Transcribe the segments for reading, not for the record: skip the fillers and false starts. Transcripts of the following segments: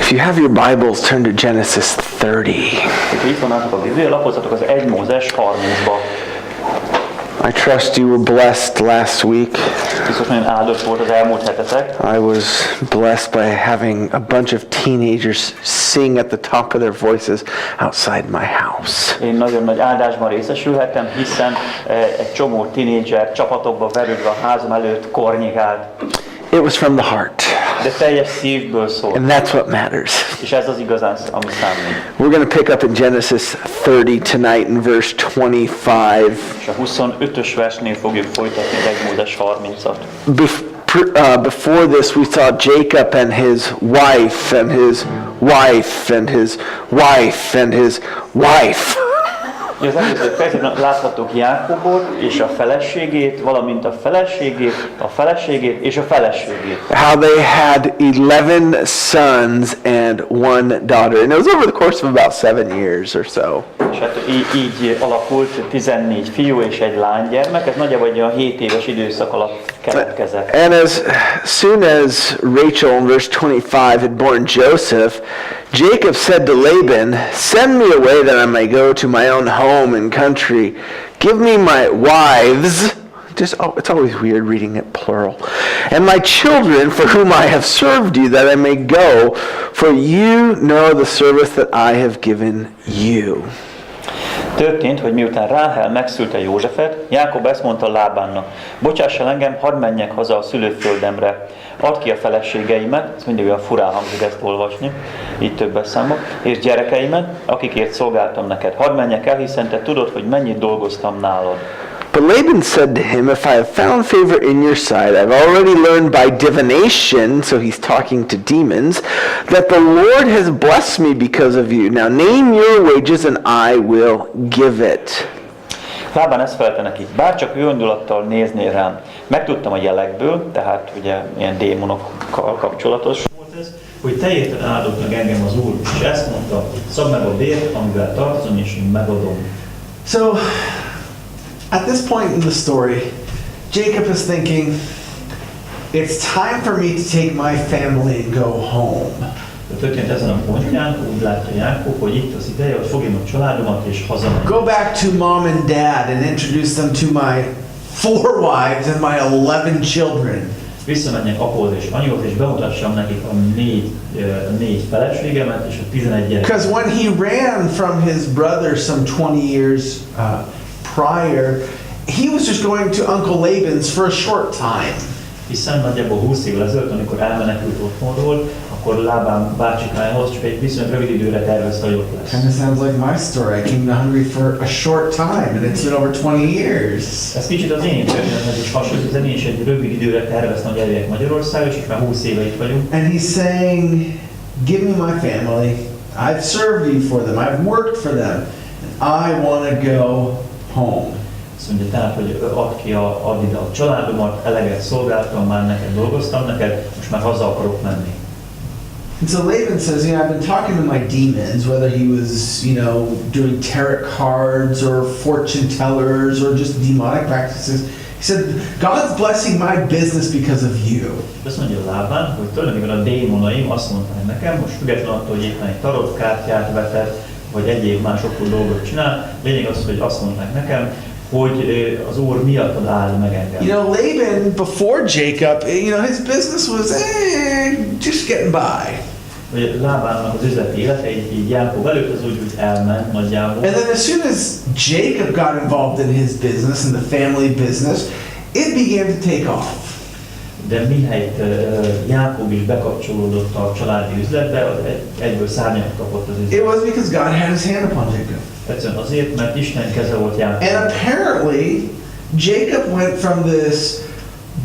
If you have your Bibles, turn to Genesis 30. Ha itt van nálatok a Biblia, lapozzatok az 1 Mózes 30-ba. I trust you were blessed last week. Biztos nagyon áldott volt az elmúlt hetetek. I was blessed by having a bunch of teenagers sing at the top of their voices outside my house. Én nagyon nagy áldásban részesülhettem, hiszen egy csomó tínédzser csapatokba verődve a házam előtt kornyigált. It was from the heart. De teljes szívből szól. And that's what matters. És ez az igazán, ami számít. We're going to pick up in Genesis 30 tonight in verse 25. És a 25-ös versnél fogjuk folytatni az 1 Mózes 30-at. Before this we saw Jacob and his wife and his wife and his wife and his wife. Az előző fejezetben láthattuk Jákobot és a feleségét, valamint a feleségét és a feleségét. How they had 11 sons and 1 daughter. And it was over the course of about 7 years or so. És hát így alakult 14 fiú és egy lánygyermek, ez nagyjából egy olyan 7 éves időszak alatt keletkezett. And as soon as Rachel in verse 25 had born Joseph, Jacob said to Laban, "Send me away that I may go to my own home and country. Give me my wives." It's always weird reading it plural. "And my children for whom I have served you, that I may go, for you know the service that I have given you." Történt, hogy miután Ráhel megszülte Józsefet, Jákob ezt mondta Lábánnak: "Bocsáss el engem, hadd menjek haza a szülőföldemre. Add ki a feleségeimet", ez mindig olyan furán hangzik ezt olvasni, így többes számok, "és gyerekeimet, akikért szolgáltam neked. Hadd menjek el, hiszen te tudod, hogy mennyit dolgoztam nálad." But Laban said to him, "If I have found favor in your sight, I've already learned by divination," so he's talking to demons, "that the Lord has blessed me because of you. Now name your wages and I will give it." Lábán ezt felelte neki: "Bárcsak jó indulattal néznél rám. Megtudtam a jelekből", tehát ugye ilyen démonokkal kapcsolatos volt ez, "hogy te érted áldott meg engem az Úr, és ezt mondta: szabd meg a bért, amivel tartozom, és megadom." So, at this point in the story, Jacob is thinking, it's time for me to take my family and go home. Történt ezen a pontján, úgy látta Jákob, hogy itt az ideje, hogy fogjam a családomat és hazamenjek. Go back to mom and dad and introduce them to my 4 wives and my 11 children. Visszamenjek apóhoz és anyóhoz, és bemutassam nekik a négy feleségemet és a 11 gyereket. Because when he ran from his brother some 20 years prior, he was just going to Uncle Laban's for a short time. Hiszen nagyjából 20 évvel ezelőtt, amikor elmenekült otthonról, akkor Lábán bácsikájához csak egy viszonylag rövid időre tervezte, hogy ott lesz. Kind of sounds like my story. I came to Hungary for a short time, and it's been over 20 years. Ez kicsit az én történetemhez is hasonló, hiszen én is egy rövid időre terveztem, hogy eljöjjek Magyarországra, és már 20 éve itt vagyunk. And he's saying, give me my family. I've served you for them. I've worked for them. And I want to go home. Azt mondja tehát, hogy add ide a családomat, eleget szolgáltam már neked, dolgoztam neked, most már haza akarok menni. And so Laban says, I've been talking to my demons, whether he was, doing tarot cards or fortune tellers or just demonic practices. He said, God's blessing my business because of you. Azt mondja Lábán, hogy tulajdonképpen a démonaim azt mondták nekem, most függetlenül attól, hogy éppen egy tarotkártyát vetett, vagy egyéb másokról dolgot csinál, lényeg az, hogy azt mondták nekem, hogy az Úr miattad áld meg engem. Laban, before Jacob, his business was just getting by. Hogy Lábánnak az üzleti élete, így Jákob előtt az úgy elment nagyjából. And then as soon as Jacob got involved in his business, in the family business, it began to take off. De mihelyt Jákob is bekapcsolódott a családi üzletbe, egyből szárnyat kapott az üzletbe. It was because God had his hand upon Jacob. Egyszerűen azért, mert Isten keze volt Jákob. And apparently, Jacob went from this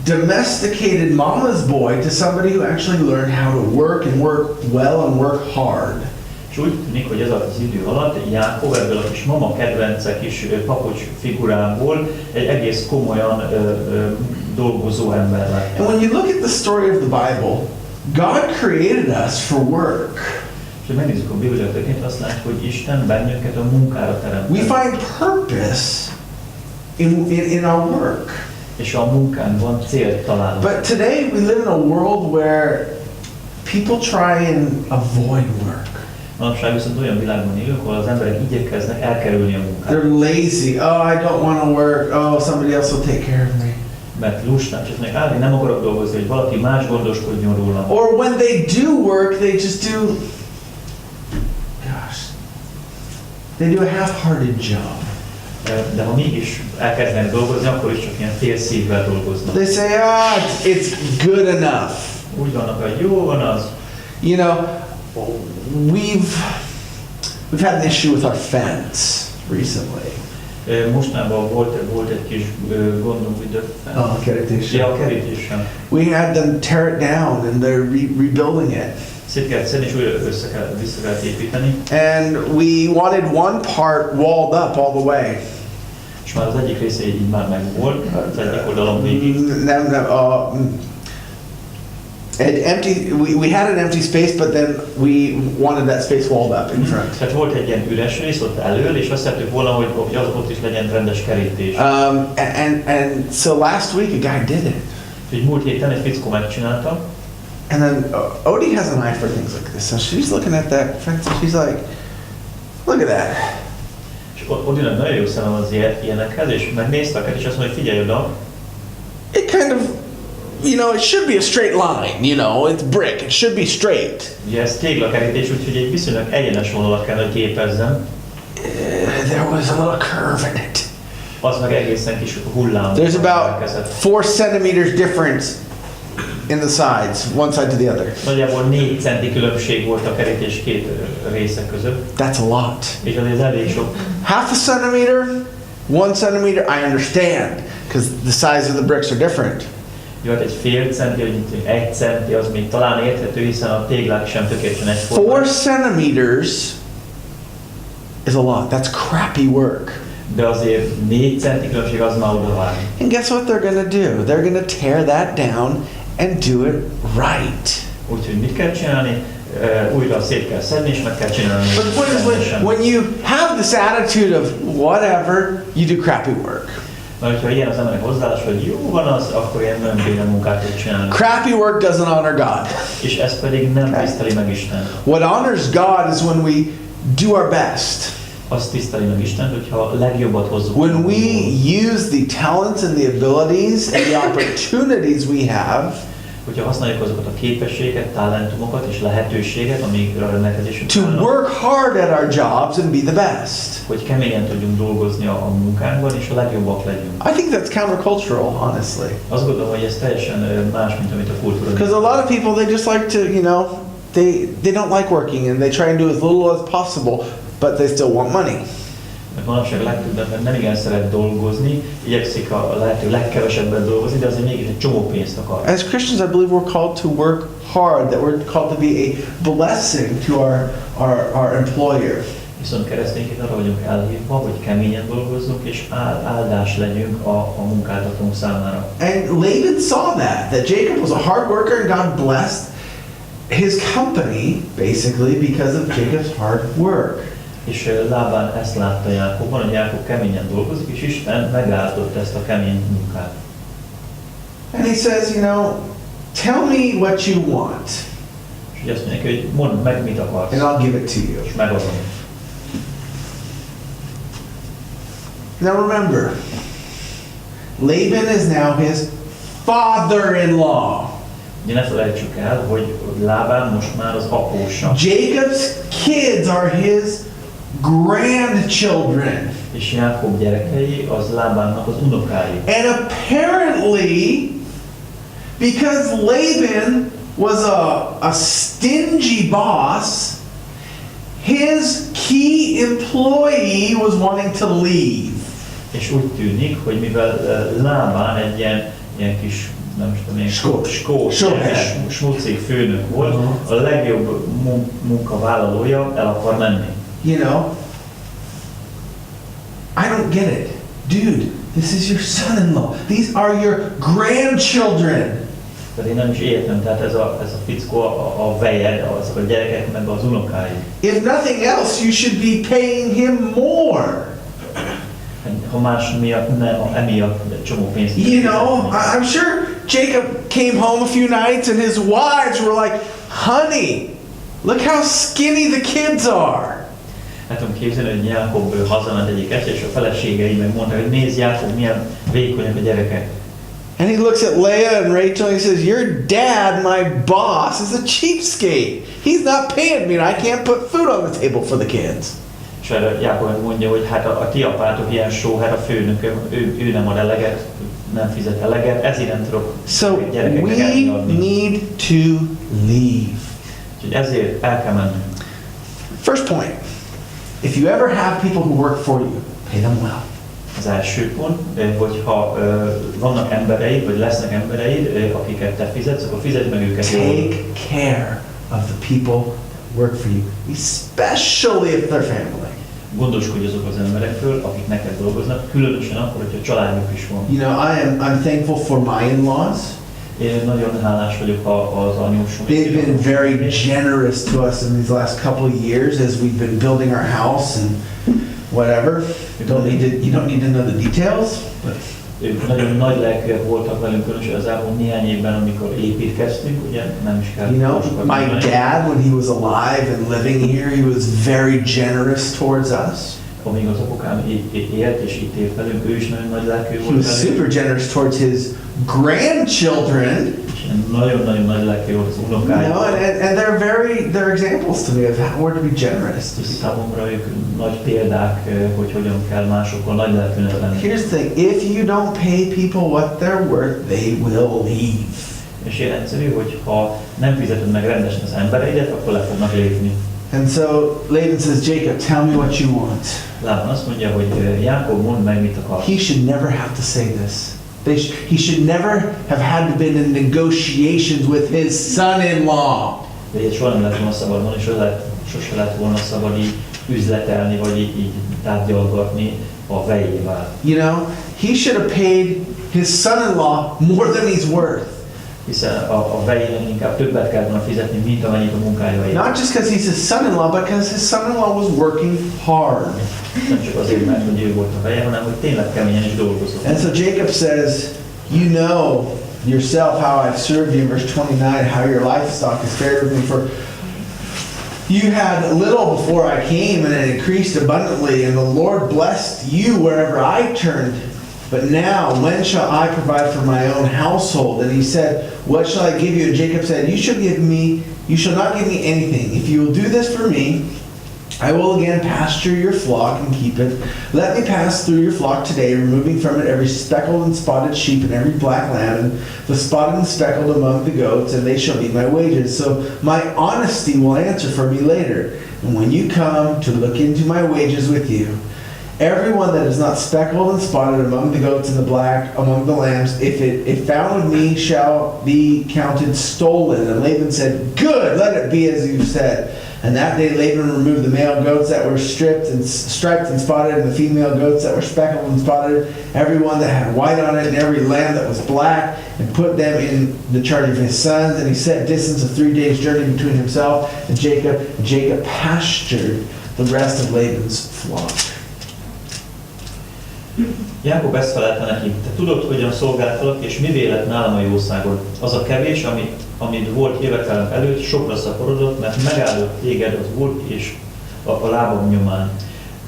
domesticated mama's boy to somebody who actually learned how to work and work well and work hard. És úgy tűnik, hogy ez az idő alatt Jákob ebből a kis mama kedvence kis papucs figurából egy egész komolyan dolgozó ember lett. And when you look at the story of the Bible, God created us for work. És ha megnézzük a Bibliát, azt látjuk, hogy Isten bennünket a munkára teremtett. We find purpose in our work. És a munkánkban célt találunk. But today we live in a world where people try and avoid work. Manapság viszont olyan világban élünk, ahol az emberek igyekeznek elkerülni a munkát. They're lazy. Oh, I don't want to work. Oh, somebody else will take care of me. Mert lustán, és azt mondják, nem akarok dolgozni, hogy valaki más gondoskodjon rólam. Or when they do work, they just do, gosh, they do a half-hearted job. De ha mégis elkezdenek dolgozni, akkor is csak ilyen fél szívvel dolgoznak. They say, it's good enough. Úgy vannak, hogy jó van az. You know, we've had an issue with our fence recently. Mostanában volt egy kis gondunk, hogy a kerítéssel. Ja, a kerítéssel. We had them tear it down and they're rebuilding it. Szét kellett szedni, és újra vissza kellett építeni. And we wanted one part walled up all the way. És már az egyik része így már meg volt, az egyik oldalon végig. We had an empty space, but then we wanted that space walled up in front. Tehát volt egy ilyen üres rész ott elől, és azt szerettük volna, hogy ott is legyen rendes kerítés. And so last week a guy did it. Úgyhogy múlt héten egy fickó megcsinálta. And then Odie has an eye for things like this. So she's looking at that fence and she's like, look at that. És Odinak nagyon jó szemem az ilyenekhez, és megnézte őket, és azt mondja, hogy figyelj oda. It kind of, you know, it should be a straight line, you know, it's brick, it should be straight. Ugye ez téglakerítés, úgyhogy egy viszonylag egyenes vonalat kell, hogy képezzen. There was a little curve in it. Az meg egészen kis hullám. There's about 4 centimeters difference in the sides, one side to the other. Nagyjából 4 centi különbség volt a kerítés két része között. That's a lot. És azért elég sok. Half a centimeter, 1 centimeter, I understand, because the size of the bricks are different. Jó, hát egy fél centi, vagy 1 centi, az még talán érthető, hiszen a téglák sem tökéletesen egyformák. 4 centimeters is a lot. That's crappy work. De azért 4 centi különbség az már oda vár. And guess what they're going to do? They're going to tear that down and do it right. Úgyhogy mit kell csinálni? Újra szét kell szedni, és meg kell csinálni. But the point is, when you have this attitude of whatever, you do crappy work. Mert hogyha ilyen az emberek hozzáállás, hogy jó van az, akkor ilyen nagyon béna munkát tud csinálni. Crappy work doesn't honor God. És ez pedig nem tiszteli meg Isten. What honors God is when we do our best. Azt tiszteli meg Isten, hogyha a legjobbat hozzuk. When we use the talents and the abilities and the opportunities we have, hogyha használjuk azokat a képességeket, talentumokat és lehetőséget, amikre a rendelkezésünk to work hard at our jobs and be the best. Hogy keményen tudjunk dolgozni a munkánkban, és a legjobbak legyünk. I think that's countercultural, honestly. Azt gondolom, hogy ez teljesen más, mint amit a kultúra. Because a lot of people, they just like to, you know, they don't like working and they try and do as little as possible, but they still want money. Mert manapság a legtöbb ember nem igen szeret dolgozni, igyekszik a lehető legkevesebben dolgozni, de azért mégis egy csomó pénzt akar. As Christians, I believe we're called to work hard, that we're called to be a blessing to our employer. Viszont keresztényként arra vagyunk elhívva, hogy keményen dolgozzunk, és áldás legyünk a munkáltatónk számára. And Laban saw that Jacob was a hard worker and God blessed his company, basically, because of Jacob's hard work. És Lábán ezt látta Jákobban, hogy Jákob keményen dolgozik, és Isten megáldotta ezt a kemény munkát. And he says, you know, tell me what you want. És ugye azt mondja, hogy mondd meg, mit akarsz. And I'll give it to you. És megadom. Now remember, Laban is now his father-in-law. Ugye ne felejtsük el, hogy Lábán most már az apósa. Jacob's kids are his grandchildren. És Jákob gyerekei az Lábánnak az unokái. And apparently, because Laban was a stingy boss, his key employee was wanting to leave. És úgy tűnik, hogy mivel Lábán egy ilyen kis, nem tudom, ilyen smucig főnök volt, a legjobb munkavállalója el akar menni. You know, I don't get it. Dude, this is your son-in-law. These are your grandchildren. Tehát én nem is értem, tehát ez a fickó a vejed, azok a gyerekek meg az unokái. If nothing else, you should be paying him more. Ha más miatt, emiatt egy csomó pénzt. You know, I'm sure Jacob came home a few nights and his wives were like, honey, look how skinny the kids are. Hát tudom képzelni, hogy Jákob hazament egyik este, és a feleségei megmondta, hogy nézd Jákob, milyen vékonyak a gyerekek. And he looks at Leah and Rachel and he says, your dad, my boss, is a cheapskate. He's not paying me and I can't put food on the table for the kids. És erre Jákob mondja, hogy hát a ti apátok ilyen só, hát a főnököm, ő nem ad eleget, nem fizet eleget, ezért nem tudok gyerekeknek elnyadni. We need to leave. Úgyhogy ezért el kell menni. First point, if you ever have people who work for you, pay them well. Az első pont, hogyha vannak embereid, vagy lesznek embereid, akiket te fizetsz, akkor fizet meg őket jól. Take care of the people who work for you, especially if they're family. Gondoskodj azok az emberekről, akik neked dolgoznak, különösen akkor, hogyha családjuk is van. You know, I'm thankful for my in-laws. Én nagyon hálás vagyok az anyósom. They've been very generous to us in these last couple of years as we've been building our house and whatever. You don't need to know the details, but Ők nagyon nagy lelkűek voltak velünk, különösen az elmúlt néhány évben, amikor építkeztünk, ugye nem is kell. you know, my dad, when he was alive and living here, he was very generous towards us. Amíg az apukám élt és itt élt velünk, ő is nagyon nagy lelkű He volt was velünk. super generous towards his grandchildren. És nagyon-nagyon nagy lelkű volt az You unokája. know, and they're examples to me of how we're to be generous. Számomra ők nagy példák, hogy hogyan kell másokkal nagy lelkűnek lenni. Here's the thing, if you don't pay people what they're worth, they will leave. És jelentszerű, hogy ha nem fizeted meg rendesen az embereidet, akkor le fognak lépni. And so Laban says, Jacob, tell me what you want. Lában azt mondja, hogy Jákob, mondd meg, mit akar. He should never have to say this. He should never have had to been in negotiations with his son-in-law. De ilyet soha nem lett volna szabad mondani, sose lett volna szabad így üzletelni, vagy így tárgyalgatni a vejével. You know, he should have paid his son-in-law more than he's worth. Hiszen a vejének inkább többet kell volna fizetni, mint amennyit a munkája ér. Not just because he's his son-in-law, but because his son-in-law was working hard. Nem csak azért, mert hogy ő volt a veje, hanem hogy tényleg keményen is dolgozott. And so Jacob says, you know yourself how I've served you in verse 29, how your livestock has fared with me, for you had little before I came and it increased abundantly, and the Lord blessed you wherever I turned. But now, when shall I provide for my own household? And he said, what shall I give you? And Jacob said, you shall not give me anything. If you will do this for me, I will again pasture your flock and keep it. Let me pass through your flock today, removing from it every speckled and spotted sheep and every black lamb, and the spotted and speckled among the goats, and they shall be my wages. So my honesty will answer for me later. And when you come to look into my wages with you, everyone that is not speckled and spotted among the goats and the black among the lambs, if found with me, shall be counted stolen. And Laban said, good, let it be as you said. And that day Laban removed the male goats that were striped and striped and spotted, and the female goats that were speckled and spotted, every one that had white on it, and every lamb that was black, and put them in the charge of his sons. And he set distance of 3 days' journey between himself and Jacob. And Jacob pastured the rest of Laban's flock. Jákob ezt felelte neki, te tudod, hogyan szolgáltalak, és mi vélet nálam a jószágod. Az a kevés, amit volt jövetelem előtt, sokra szaporodott, mert megállott téged az Úr és a lábam nyomán.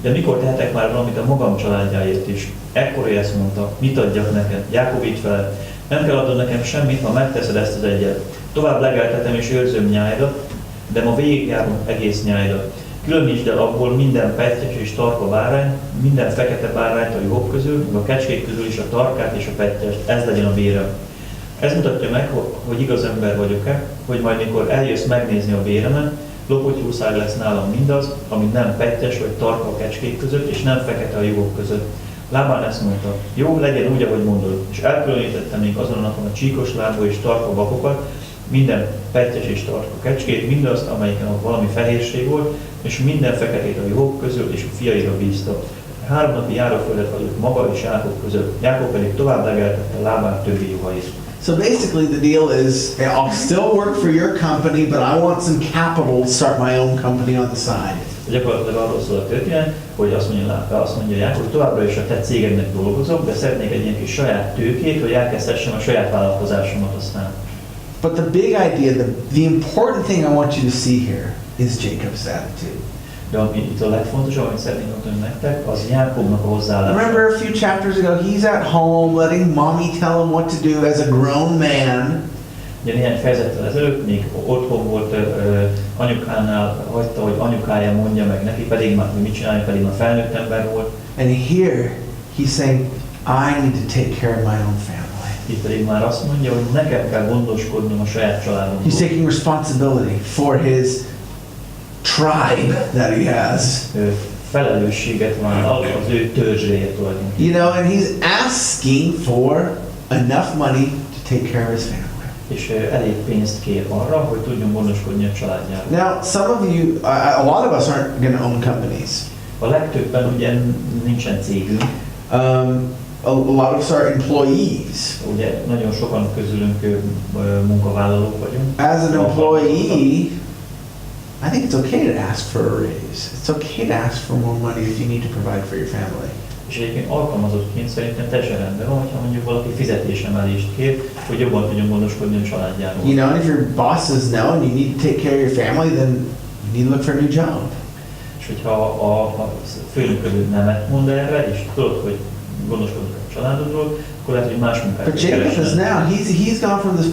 De mikor tehetek már valamit a magam családjáért is? Ekkor ő ezt mondta, mit adjak neked? Jákob így felett, nem kell adnod nekem semmit, ha megteszed ezt az egyet. Tovább legeltetem és őrzöm nyájdat, de ma végigjárom egész nyájdat. Különítsd el abból minden pettyes és tarka bárány, minden fekete bárányt a juhok közül, meg a kecskék közül is a tarkát és a pettyest, ez legyen a bérem. Ez mutatja meg, hogy igaz ember vagyok-e, hogy majd mikor eljössz megnézni a béremet, lopott jószág lesz nálam mindaz, ami nem pettyes vagy tarka a kecskék között, és nem fekete a juhok között. Lábán ezt mondta, jó, legyen úgy, ahogy mondod, és elkülönítettem még azon a napon a csíkos lábú és tarka vakokat, minden pettyes és tarka kecskét, mindazt, amelyiken valami fehérség volt, és minden feketét a juhok közül, és a fiaira bízta. 3 napi járóföldet hagyott maga és Jákob között, Jákob pedig tovább legeltette Lábán többi juhait. So basically the deal is, I'll still work for your company, but I want some capital to start my own company on the side. Gyakorlatilag arról szól a történet, hogy azt mondja Jákob, hogy továbbra is a te cégednek dolgozok, de szeretnék egy ilyen kis saját tőkét, hogy elkezdhessem a saját vállalkozásomat aztán. But the big idea, the important thing I want you to see here is Jacob's attitude. De ami itt a legfontosabb, amit szeretnék mondani nektek, az Jákobnak a hozzáállása. Remember a few chapters ago, he's at home letting mommy tell him what to do as a grown man. Ugye néhány fejezettel ezelőtt még otthon volt anyukánál, hagyta, hogy anyukája mondja meg neki, pedig már mit csinálni, pedig már felnőtt ember volt. And here, he's saying, I need to take care of my own family. Itt pedig már azt mondja, hogy nekem kell gondoskodnom a saját családomról. He's taking responsibility for his tribe that he has. Felelősséget vállal az ő törzséje tulajdonképpen. You know, and he's asking for enough money to take care of his family. És elég pénzt kér arra, hogy tudjon gondoskodni a családjáról. Now, some of you, a lot of us aren't going to own companies. A legtöbben ugye nincsen cégünk. A lot of us are employees. Ugye nagyon sokan közülünk munkavállalók vagyunk. As an employee, I think it's okay to ask for a raise. It's okay to ask for more money if you need to provide for your family. És egyébként alkalmazottként szerintem teljesen rendben van, hogyha mondjuk valaki fizetésemelést kér, hogy jobban tudjon gondoskodni a családjáról. You know, and if your boss says no and you need to take care of your family, then you need to look for a new job. És hogyha a főnököd nemet mond erre, és tudod, hogy gondoskodni a családodról, akkor lehet, hogy más munkát But Jacob is now, he's gone from this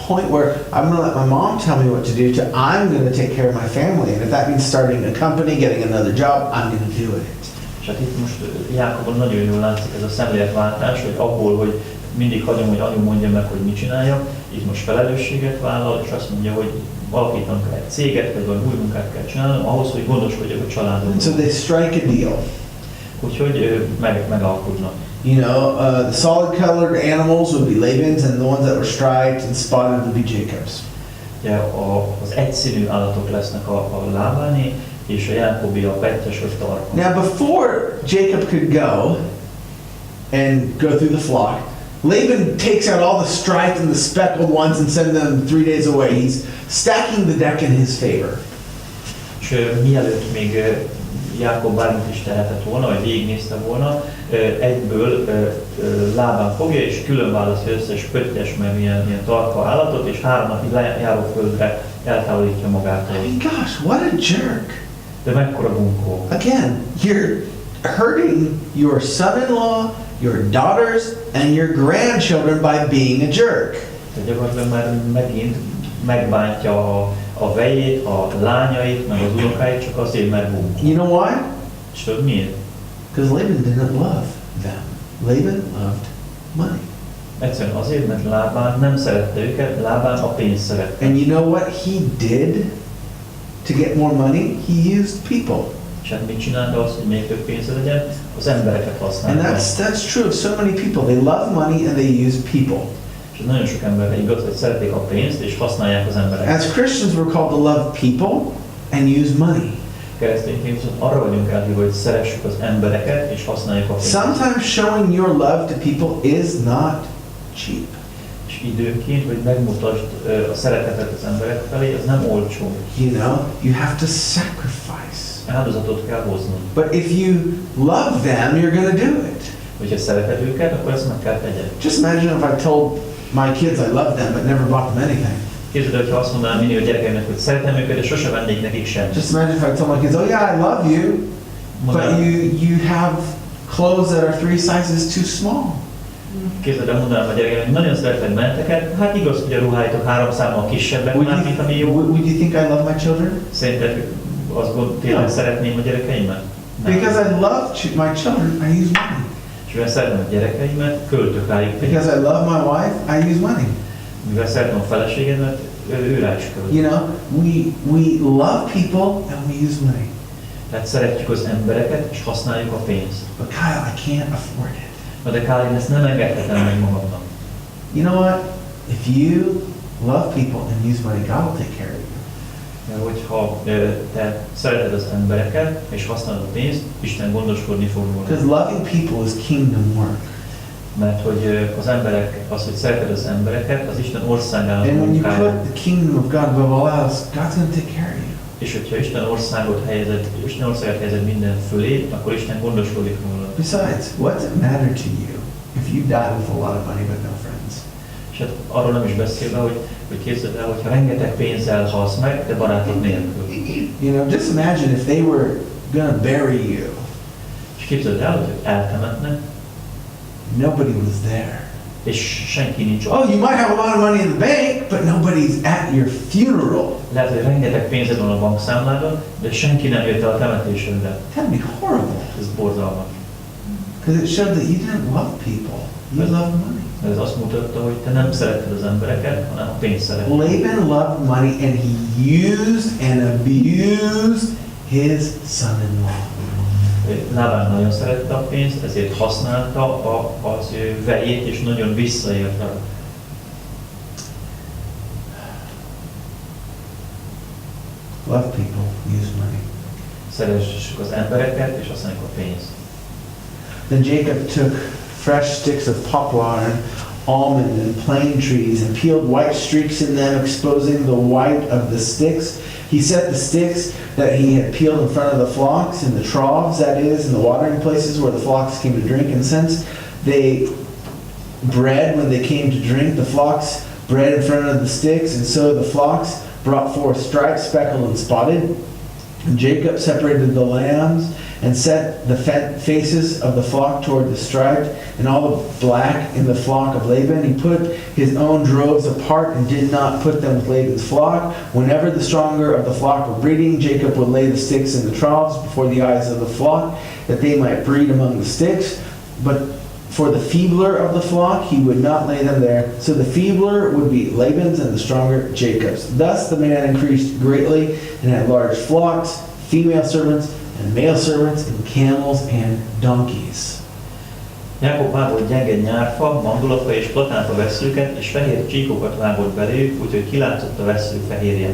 point where I'm going to let my mom tell me what to do to I'm going to take care of my family. And if that means starting a company, getting another job, I'm going to do it. És hát itt most Jákobon nagyon jól látszik ez a szemléletváltás, hogy abból, hogy mindig hagyom, hogy anyu mondja meg, hogy mit csináljak, itt most felelősséget vállal, és azt mondja, hogy alapítanom kell egy céget, vagy valami új munkát kell csinálnom, ahhoz, hogy gondoskodjak a családomról. And so they strike a deal. Úgyhogy megalkudnak. You know, the solid-colored animals would be Laban's, and the ones that were striped and spotted would be Jacob's. Ugye az egyszínű állatok lesznek a Lábáné, és a Jákobi a pettyes vagy tarkon. Now, before Jacob could go and go through the flock, Laban takes out all the striped and the speckled ones and sends them 3 days away. He's stacking the deck in his favor. És mielőtt még Jákob bármit is tehetett volna, vagy végignézte volna, egyből Lábán fogja, és külön választja összes pöttyes, meg ilyen tarka állatot, és 3 napig járó földre eltávolítja magától. I mean, gosh, what a jerk. De mekkora bunkó. Again, you're hurting your son-in-law, your daughters, and your grandchildren by being a jerk. De gyakorlatilag már megint megbántja a vejét, a lányait, meg az unokáit, csak azért, mert bunkó. You know why? És tudod miért? Because Laban didn't love them. Laban loved money. Egyszerűen azért, mert Lábán nem szerette őket, Lábán a pénzt szerette. And you know what he did to get more money? He used people. És hát mit csinálta az, hogy még több pénze legyen? Az embereket And használta. that's true of so many people. They love money and they use people. És ez nagyon sok emberre igaz, hogy szeretik a pénzt, és használják az embereket. As Christians, we're called to love people and use money. Keresztényként viszont arra vagyunk elhívva, hogy szeressük az embereket, és használjuk a pénzt. Sometimes showing your love to people is not cheap. És időnként, hogy megmutasd a szeretetet az emberek felé, az nem olcsó. You know, you have to sacrifice. Áldozatot kell hoznod. But if you love them, you're going to do it. Hogyha szereted őket, akkor ezt meg kell tegyed. Just imagine if I told my kids I love them but never bought them anything. Képzeld, hogyha azt mondanám mindig a gyerekeimnek, hogy szeretem őket, de sose vennék nekik semmit. Just imagine if I told my kids, oh yeah, I love you, but you have clothes that are 3 sizes too small. Képzeld, mondanám a gyerekeimnek, hogy nagyon szereted benneteket, hát igaz, hogy a ruháitok 3 számmal kisebbek már, mint ami jó. Would you think I love my children? Szerinted azt tényleg szeretném a gyerekeimet? Nem. Because I love my children, I use money. És mivel szeretem a gyerekeimet, költök rájuk pénzt. Because I love my wife, I use money. Mivel szeretem a feleségemet, ő rá is költ. You know, we love people and we use money. Tehát szeretjük az embereket, és használjuk a pénzt. But Kyle, I can't afford it. Na de Kyle, én ezt nem engedhetem meg magamnak. You know what? If you love people and use money, God will take care of you. Mert hogyha te szereted az embereket, és használod a pénzt, Isten gondoskodni fog róla. Because loving people is kingdom work. Mert hogy az emberek, az, hogy szereted az embereket, az Isten országának And when you munkája. put the kingdom of God above all else, God's going to take care of you. És hogyha Isten országát helyezed minden fölé, akkor Isten gondoskodik róla. Besides, what's it matter to you if you die with a lot of money but no friends? És hát arról nem is beszélve, hogy képzeld el, hogyha rengeteg pénzzel halsz meg, de barátod nélkül. You know, just imagine if they were gonna bury you. És képzeld el, hogy eltemetnek, nobody was there. és senki nincs ott. Oh, you might have a lot of money in the bank, but nobody's at your funeral. Lehet, hogy rengeteg pénzed van a bankszámládon, de senki nem jött el a temetésünkre. That'd be horrible. Ez borzalmas. Because it showed that you didn't love people. You loved money. Ez azt mutatta, hogy te nem szeretted az embereket, hanem a pénzt szeretted. Laban loved money and he used and abused his son-in-law. Lábán nagyon szerette a pénzt, ezért használta az ő vejét, és nagyon visszaért rá. Love people, use money. Szeressük az embereket, és használjuk a pénzt. Then Jacob took fresh sticks of poplar and almond and plane trees and peeled white streaks in them, exposing the white of the sticks. He set the sticks that he had peeled in front of the flocks in the troughs, that is, in the watering places where the flocks came to drink. And since they bred when they came to drink, the flocks bred in front of the sticks, and so the flocks brought forth striped, speckled, and spotted. And Jacob separated the lambs and set the faces of the flock toward the striped and all the black in the flock of Laban. He put his own droves apart and did not put them with Laban's flock. Whenever the stronger of the flock were breeding, Jacob would lay the sticks in the troughs before the eyes of the flock, that they might breed among the sticks. But for the feebler of the flock, he would not lay them there. So the feebler would be Laban's and the stronger Jacob's. Thus the man increased greatly and had large flocks, female servants, and male servants, and camels and donkeys. Jákob vágott gyenge nyárfa, mandulafa és platánfa vesszőket, és fehér csíkokat vágott beléjük, úgyhogy kilátszott a vesszők fehérje.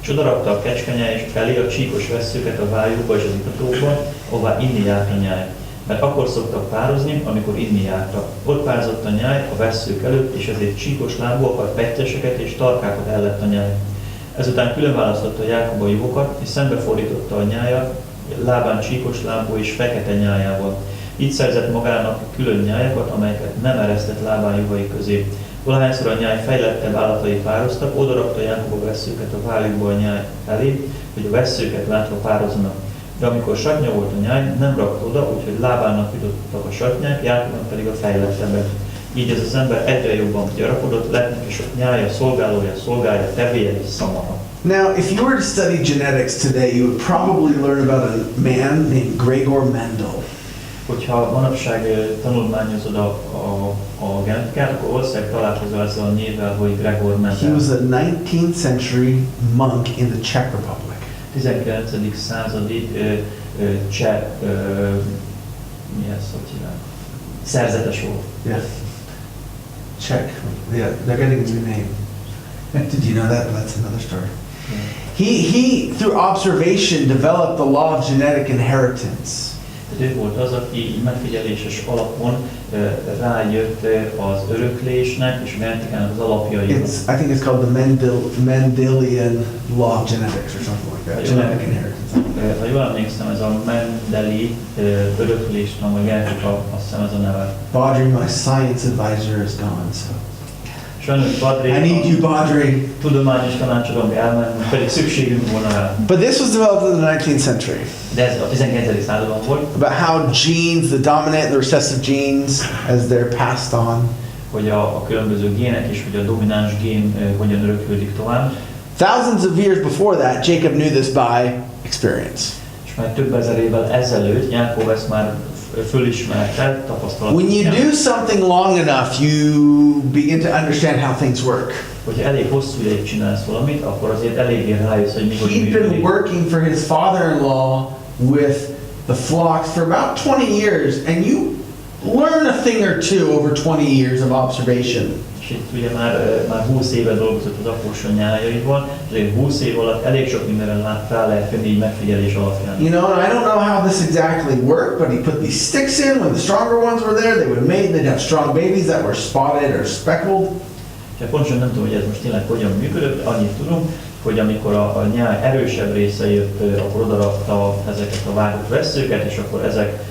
És odarakta a kecskenyáj elé a csíkos vesszőket a vájúba és az itatóba, ahová inni járt a nyáj. Mert akkor szoktak pározni, amikor inni jártak. Ott párzott a nyáj a vesszők előtt, és ezért csíkos lábúakat, pettyeseket és tarkákat ellett a nyáj. Ezután különválasztotta Jákob a juhokat, és szembefordította a nyájat, Lábán csíkos lábú és fekete nyájával. Így szerzett magának külön nyájakat, amelyeket nem eresztett Lábán juhai közé. Valahányszor a nyáj fejlettebb állatai pároztak, odarakta Jákob a vesszőket a vájukba a nyáj elé, hogy a vesszőket látva pároznak. De amikor satnya volt a nyáj, nem rakta oda, úgyhogy Lábánnak jutottak a satnyák, Jákobnak pedig a fejlettebbek. Így ez az ember egyre jobban gyarapodott, lett neki sok nyája, szolgálja, tevéje és szamara. Now, if you were to study genetics today, you would probably learn about a man named Gregor Mendel. Hogyha manapság tanulmányozod a genetikát, akkor valószínűleg találkozol ezzel a névvel, hogy Gregor Mendel. He was a 19th century monk in the Czech Republic. 19. századi cseh, mi ez, hogy hívják? Szerzetes volt. Yeah. Czech. Yeah, they're getting a new name. Did you know that? That's another story. He through observation developed the law of genetic inheritance. Tehát ő volt az, aki megfigyeléses alapon rájött az öröklésnek és a genetikának az alapjaira. I think it's called the Mendelian law of genetics or something like that. Genetic inheritance. Ha jól emlékszem, ez a Mendeli öröklésnek, vagy genetika, azt hiszem ez a neve. Badri, my science advisor is gone, so. Sajnos Badri, I need you, Badri. Tudományos tanácsadónk elment, pedig szükségünk volna rá. But this was developed in the 19th century. De ez a 19. században volt. About how genes, the dominant, the recessive genes, as they're passed on. Hogy a különböző gének és hogy a domináns gén hogyan öröklődik tovább. Thousands of years before that, Jacob knew this by experience. És már több ezer évvel ezelőtt Jákob ezt már fölismerte, tapasztalat. When you do something long enough, you begin to understand how things work. Hogyha elég hosszú ideig csinálsz valamit, akkor azért eléggé rájössz, hogy mi hogy He'd been működik. working for his father-in-law with the flocks for about 20 years, and you learn a thing or two over 20 years of observation. És itt ugye már 20 éve dolgozott az apósa nyájaival, azért 20 év alatt elég sok mindenre rá lehet jönni így megfigyelés alapján. You know, and I don't know how this exactly worked, but he put these sticks in. When the stronger ones were there, they would mate. They'd have strong babies that were spotted or speckled. És pontosan nem tudom, hogy ez most tényleg hogyan működött, annyit tudom, hogy amikor a nyáj erősebb része jött, akkor odarakta ezeket a vágott vesszőket, és akkor ezek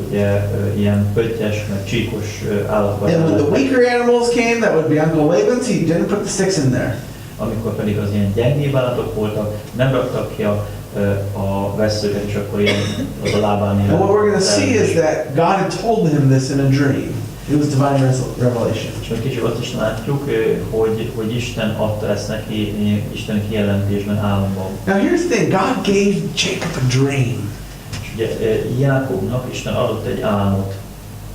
ugye ilyen pöttyes, meg csíkos állatok. And when the weaker animals came, that would be Uncle Laban's, he didn't put the sticks in there. Amikor pedig az ilyen gyengébb állatok voltak, nem raktak ki a vesszőket, és akkor ilyen az a lábán. And what we're going to see is that God had told him this in a dream. It was divine revelation. És még kicsit azt is látjuk, hogy Isten adta ezt neki, Isten kijelentésben álomban. Now here's the thing, God gave Jacob a dream. És ugye Jákobnak Isten adott egy álmot.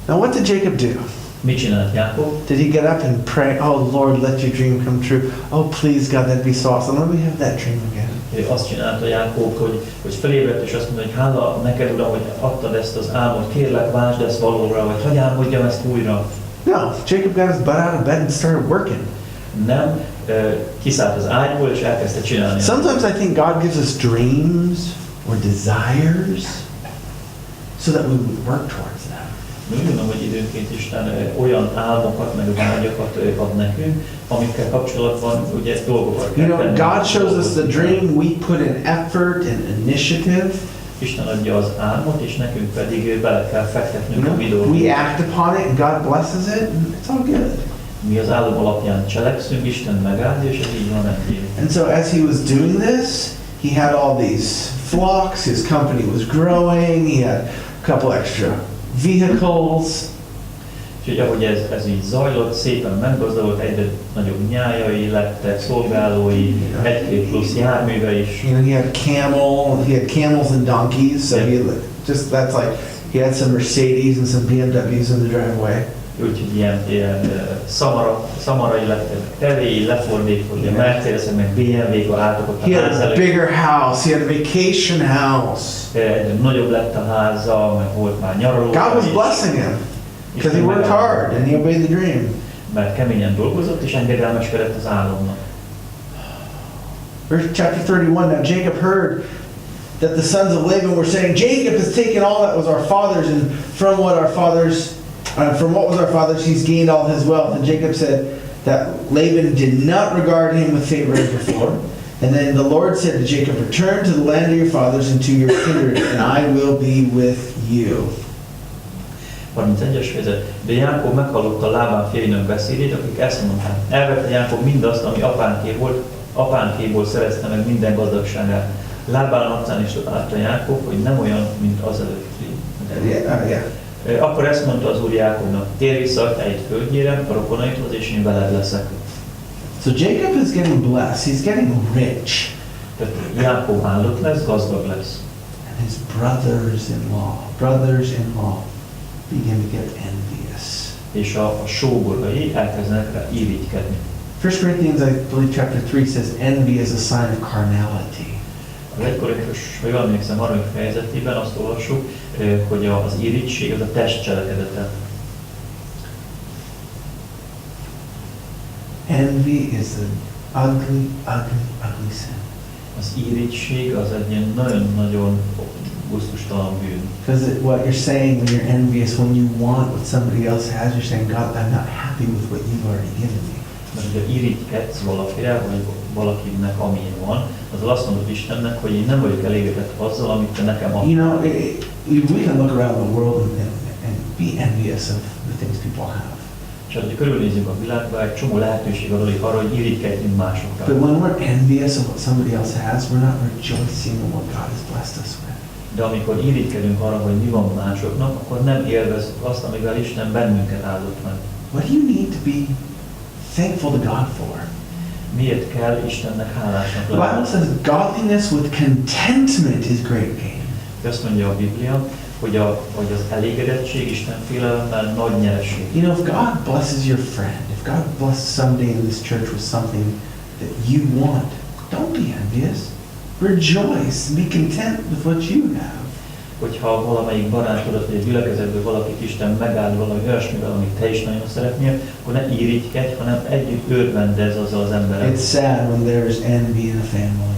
Now what did Jacob do? Mit csinált Jákob? Did he get up and pray, oh Lord, let your dream come true. Oh please God, that'd be so awesome. Let me have that dream again. Ő azt csinálta Jákob, hogy felébredt és azt mondta, hogy hála neked Uram, hogy adtad ezt az álmot, kérlek váltsd ezt valóra, vagy hadd álmodjam ezt újra. No, Jacob got his butt out of bed and started working. Nem, kiszállt az ágyból és elkezdte csinálni. Sometimes I think God gives us dreams or desires so that we would work towards them. Úgy gondolom, hogy időnként Isten olyan álmokat, meg vágyakat ad nekünk, amikkel kapcsolatban ugye dolgokat kell tenni. God shows us the dream, we put in effort and initiative. Isten adja az álmot, és nekünk pedig bele kell fektetnünk a mi dolgokat. We act upon it and God blesses it, and it's all good. Mi az álom alapján cselekszünk, Isten megáldja, és ez így van eddig. And so as he was doing this, he had all these flocks, his company was growing, he had a couple extra vehicles. Úgyhogy ahogy ez így zajlott, szépen meggazdagodott, egyre nagyobb nyájai lettek, szolgálói, egy-két plusz járműve is. He had camels and donkeys, so that's like, he had some Mercedes and some BMWs in the driveway. Úgyhogy ilyen szamarai lettek, tevéi, lefordítva, ugye Mercedes-ek, meg BMW-k álltak ott a He had ház a előtt. bigger house, he had a vacation house. Egyre nagyobb lett a háza, meg volt már nyaraló. God was blessing him because he worked hard and he obeyed the dream. Mert keményen dolgozott, és engedelmeskedett az álomnak. Verse chapter 31, now Jacob heard that the sons of Laban were saying, Jacob has taken all that was our father's, and from what was our father's, he's gained all his wealth. And Jacob said that Laban did not regard him with favor as before. And then the Lord said to Jacob, return to the land of your fathers and to your kindred, and I will be with you. 31-es fejezet. De Jákob meghallotta Lábán férjének beszédét, akik ezt mondták. Elvette Jákob mindazt, ami apánké volt, apánkéból szerezte meg minden gazdagságát. Lábán arcán is látta Jákob, hogy nem olyan, mint azelőtti. Akkor ezt mondta az Úr Jákobnak, térj vissza atyáid földjére, a rokonaidhoz, és én veled leszek. So Jacob is getting blessed, he's getting rich. Tehát Jákob áldott lesz, gazdag lesz. And his brothers-in-law begin to get envious. És a sógorai elkezdenek rá irigykedni. 1 Corinthians, I believe chapter 3 says envy is a sign of carnality. Az 1 Korintus, ha jól emlékszem, 3. fejezetében azt olvassuk, hogy az irigység az a test cselekedete. Envy is an ugly sin. Az irigység az egy ilyen nagyon-nagyon gusztustalan bűn. Because what you're saying when you're envious, when you want what somebody else has, you're saying, God, I'm not happy with what you've already given me. Mert hogyha irigykedsz valakire, vagy valakinek, amilyen van, az azt mondod Istennek, hogy én nem vagyok elégedett azzal, amit te nekem adtál. You know, we can look around the world and be envious of the things people have. És ha körülnézzük a világba, egy csomó lehetőség arra, hogy irigykedjünk másokra. But when we're envious of what somebody else has, we're not rejoicing in what God has blessed us with. De amikor irigykedünk arra, hogy mi van másoknak, akkor nem élvezzük azt, amivel Isten bennünket áldott meg. What do you need to be thankful to God for? Miért kell Istennek hálásnak The Bible lenni? says godliness with contentment is great gain. Azt mondja a Biblia, hogy az elégedettség Isten félelemmel nagy nyereség. You know, if God blesses your friend, if God blesses somebody in this church with something that you want, don't be envious. Rejoice and be content with what you have. Hogyha valamelyik barátodat, vagy egy gyülekezetből valakit Isten megáld valami olyasmivel, amit te is nagyon szeretnél, akkor ne irigykedj, hanem együtt örvendezz azzal az emberrel. It's sad when there's envy in a family.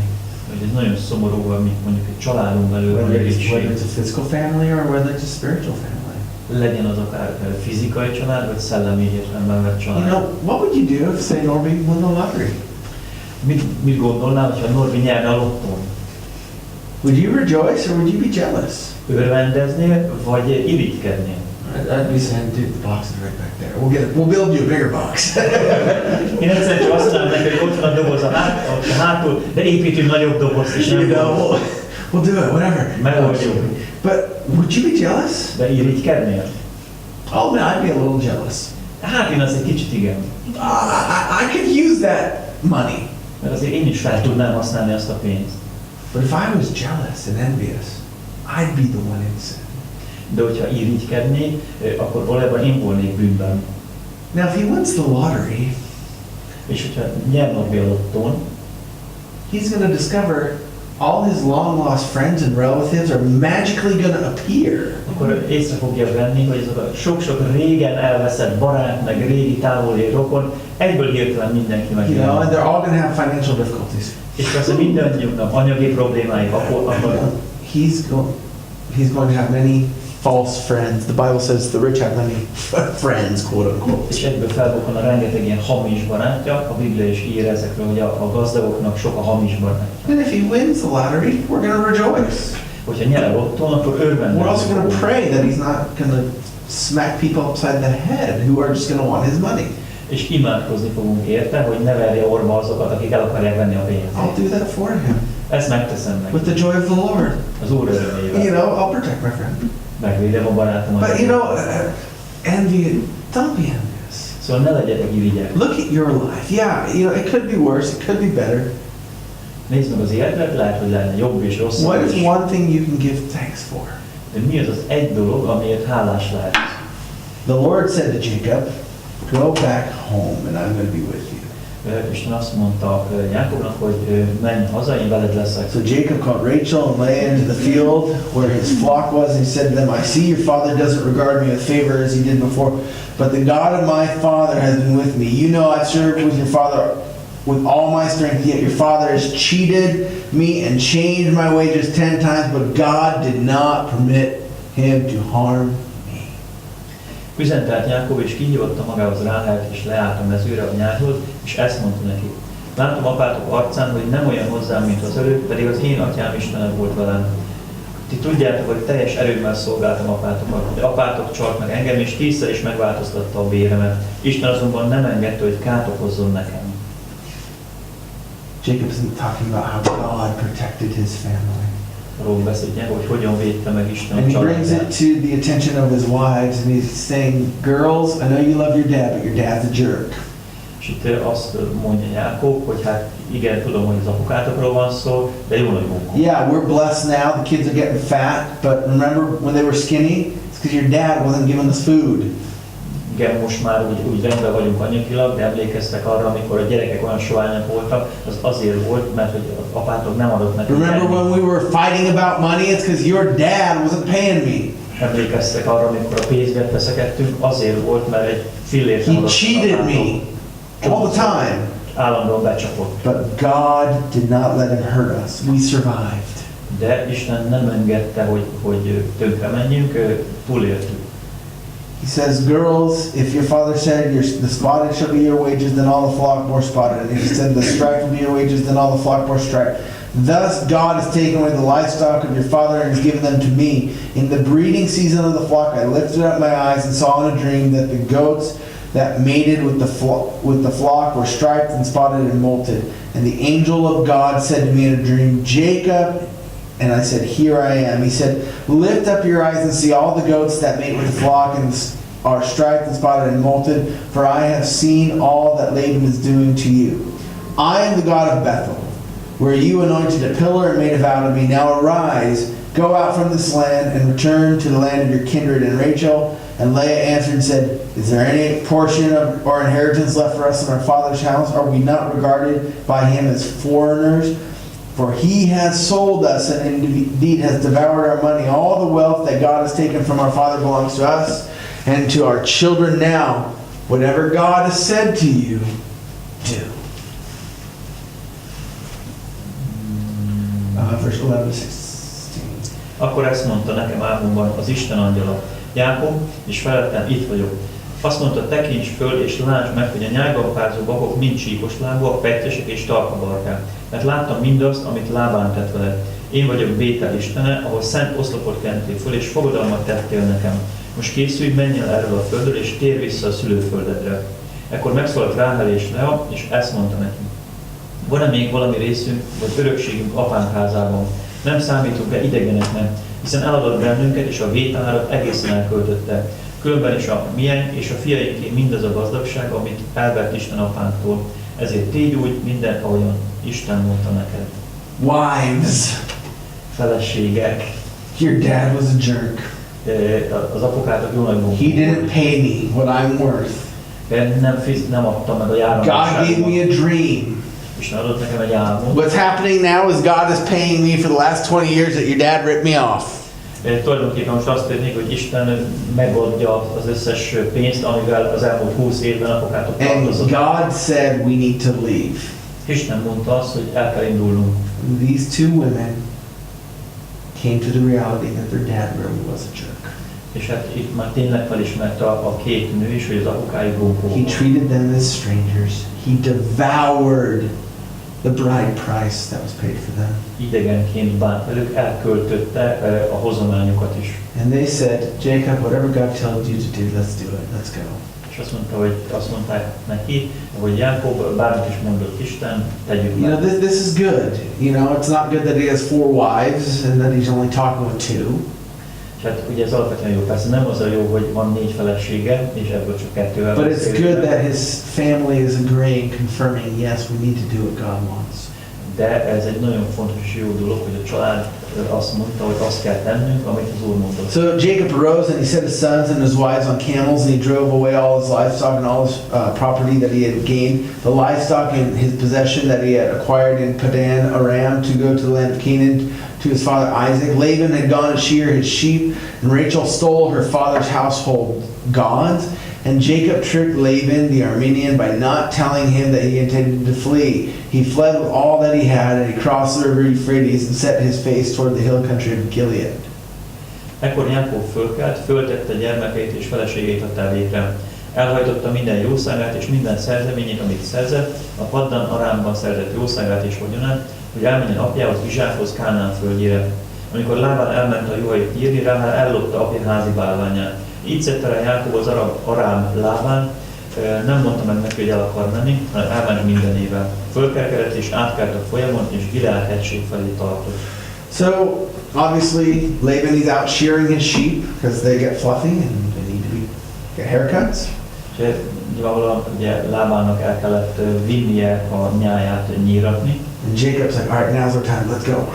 Hogy ez nagyon szomorú, amikor mondjuk egy családon belül van Whether irigység. it's a physical family or whether it's a spiritual family. legyen az akár fizikai család, vagy szellemi értelemben vett You család. know, what would you do if, say, Norby won the lottery? Mit gondolnál, hogyha Norbi nyerne a lottón? Would you rejoice or would you be jealous? Örvendeznél, vagy irigykednél? I'd be saying, dude, the box is right back there. We'll build you a bigger box. Én egyszerűen csak azt mondanám neki, hogy ott van a doboz a hátul, de építünk nagyobb dobozt is, You nem know, we'll do it, whatever. megoldjuk. But would you be jealous? De irigykednél? Oh man, I'd be a little jealous. Hát én az egy kicsit igen. I could use that money. Mert azért én is fel tudnám használni azt a pénzt. But if I was jealous and envious, I'd be the one in sin. De hogyha irigykednék, akkor valójában én volnék bűnben. Now, if he wins the lottery, És hogyha nyer Norbi a lottón, he's going to discover all his long-lost friends and relatives are magically going to appear. akkor észre fogja venni, hogy azok a sok-sok régen elveszett barát, meg régi távoli rokon, egyből hirtelen mindenki You know, and megjelenik. they're all going to have financial difficulties. És persze mindannyiunknak anyagi problémái akkor He's going to have many false friends. The Bible says the rich have many friends, quote unquote. és egyből felbukkan a rengeteg ilyen hamis barátja, a Biblia is ír ezekről, hogy a gazdagoknak sok a hamis barátja. And if he wins the lottery, we're going to rejoice. Hogyha nyer a lottón, akkor örvendezni We're also going to fogunk. pray that he's not going to smack people upside the head who are just going to want his money. És imádkozni fogunk érte, hogy ne verje orba azokat, akik el akarják venni a pénzt. I'll do that for him Ezt megteszem meg. with the joy of the Lord. Az Úr You örömével. know, I'll protect my friend. Megvédem a barátomat. But you know, envy, don't be envious. Szóval ne legyetek irigyek. Look at your life. Yeah, you know, it could be worse, it could be better. Nézd meg az életet, lehet, hogy lenne jobb és rosszabb What is. is one thing you can give thanks for? De mi az az egy dolog, amiért hálás lehet? The Lord said to Jacob, go back home and I'm going to be with you. Isten azt mondta Jákobnak, hogy menj haza, én veled leszek. So Jacob called Rachel and Leah into the field where his flock was, and he said to them, I see your father doesn't regard me with favor as he did before, but the God of my father has been with me. You know I've served with your father with all my strength, yet your father has cheated me and changed my wages 10 times, but God did not permit him to harm me. Üzent át Jákob, és kihívatta magához Ráhelt, és leállt a mezőre a nyárhoz, és ezt mondta neki. Látom apátok arcán, hogy nem olyan hozzám, mint az előtt, pedig az én atyám Istene volt velem. Ti tudjátok, hogy teljes erőmmel szolgáltam apátokat, de apátok csalt meg engem, és 10-szer is megváltoztatta a béremet. Isten azonban nem engedte, hogy kárt okozzon nekem. Jacob's talking about how God protected his family. Arról beszélt, hogy hogyan védte meg Isten a And he brings családját. it to the attention of his wives, and he's saying, girls, I know you love your dad, but your dad's a jerk. És itt azt mondja Jákob, hogy hát igen, tudom, hogy az apukátokról van szó, de jó nagy munkó. Yeah, we're blessed now, the kids are getting fat, but remember when they were skinny? It's because your dad wasn't giving us food. Igen, most már úgy rendben vagyunk anyagilag, de emlékeztek arra, amikor a gyerekek olyan soványak voltak, az azért volt, mert hogy az apátok nem adott nekik. Remember when we were fighting about money? It's because your dad wasn't paying me. Emlékeztek arra, amikor a pénzért veszekedtünk, azért volt, mert egy fillért nem He adott cheated apátok. me all the time. Állandóan becsapott. But God did not let him hurt us. We survived. De Isten nem engedte, hogy tönkre menjünk, túléltük. He says, girls, if your father said the spotted shall be your wages, then all the flock more spotted. And if he said the striped will be your wages, then all the flock more striped. Thus God has taken away the livestock of your father and has given them to me. In the breeding season of the flock I lifted up my eyes and saw in a dream that the goats that mated with the flock were striped and spotted and molted. And the angel of God said to me in a dream, Jacob. And I said, here I am. He said, lift up your eyes and see all the goats that mate with the flock and are striped and spotted and molted, for I have seen all that Laban is doing to you. I am the God of Bethel, where you anointed a pillar and made a vow to me. Now arise, go out from this land and return to the land of your kindred. And Rachel and Leah answered and said, is there any portion of or inheritance left for us in our father's house? Are we not regarded by him as foreigners? For he has sold us and indeed has devoured our money. All the wealth that God has taken from our father belongs to us and to our children now. Whatever God has said to you, do. Verse 11 to 16. Akkor ezt mondta nekem álmomban az Isten angyala. Jákob, és felettem, itt vagyok. Azt mondta, tekints föl, és lásd meg, hogy a nyájgampázó babok mind csíkos lábúak, pettyesek és tarkabarkák. Mert láttam mindazt, amit Lábán tett veled. Én vagyok Bétel istene, ahol szent oszlopot kentél föl, és fogadalmat tettél nekem. Most készülj, menj el erről a földről, és térj vissza a szülőföldedre. Ekkor megszólalt Ráhel és Lea, és ezt mondta neki. Van-e még valami részünk, vagy örökségünk apánk házában? Nem számítunk-e idegeneknek, hiszen eladott bennünket, és a vételárat egészen elköltötte. Különben is a miénk és a fiainké mindaz a gazdagság, amit elvett Isten apánktól. Ezért tégy úgy minden, ahogyan Isten mondta neked. Wives. Feleségek. Your dad was a jerk. Az apukátok jó nagy He didn't pay me what I'm worth. Nem adta meg a God gave járamáságot. me a dream. Isten adott nekem egy álmot. What's happening now is God is paying me for the last 20 years that your dad ripped me off. Tulajdonképpen most azt történik, hogy Isten megadja az összes pénzt, amivel az elmúlt 20 évben apukátok And tartozott. God said we need to leave. Isten mondta azt, hogy el kell indulnunk. These two women came to the reality that their dad really was a jerk. És hát itt már tényleg felismerte a két nő is, hogy az apukájuk gókó. He treated them as strangers. He devoured the bride price that was paid for them. Idegenként bánt velük, elköltötte a hozományokat is. And they said, Jacob, whatever God tells you to do, let's do it. Let's go. És azt mondták neki, hogy Jákob, bármit is mondott Isten, tegyük You know, meg. this is good. You know, it's not good that he has 4 wives and that he's only talking with 2. És hát ugye ez alapvetően jó, persze nem az a jó, hogy van 4 felesége, és ebből csak 2-vel But it's good that his family is agreeing, confirming, yes, we need to do what God wants. De ez egy nagyon fontos és jó dolog, hogy a család azt mondta, hogy azt kell tennünk, amit az Úr mondott. So Jacob arose and he set his sons and his wives on camels and he drove away all his livestock and all his property that he had gained, the livestock and his possession that he had acquired in Padan Aram to go to the land of Canaan to his father Isaac. Laban had gone to shear his sheep and Rachel stole her father's household gods. And Jacob tricked Laban the Aramean by not telling him that he intended to flee. He fled with all that he had, and he crossed the river Euphrates and set his face toward the hill country of Gilead. Ekkor Jákob fölkelt, föltette gyermekeit és feleségét a tevékre. Elhajtotta minden jószágát és minden szerzeményét, amit szerzett, a Paddan Arámban szerzett jószágát és vagyonát, hogy elmenjen apjához, Izsákhoz, Kánán földjére. Amikor Lábán elment a juhait nyírni, Ráhel ellopta apja házi bálványát. Így szedte rá Jákob az Arám Lábán, nem mondta meg neki, hogy el akar menni, hanem elment mindenével. Fölkelkedett és átkelt a folyamon, és Gilead hegység felé tartott. So, obviously, Laban is out shearing his sheep because they get fluffy and they need to get haircuts. És nyilvánvalóan ugye Lábánnak el kellett vinnie a nyáját nyíratni. And Jacob's like, all right, now's our time, let's go.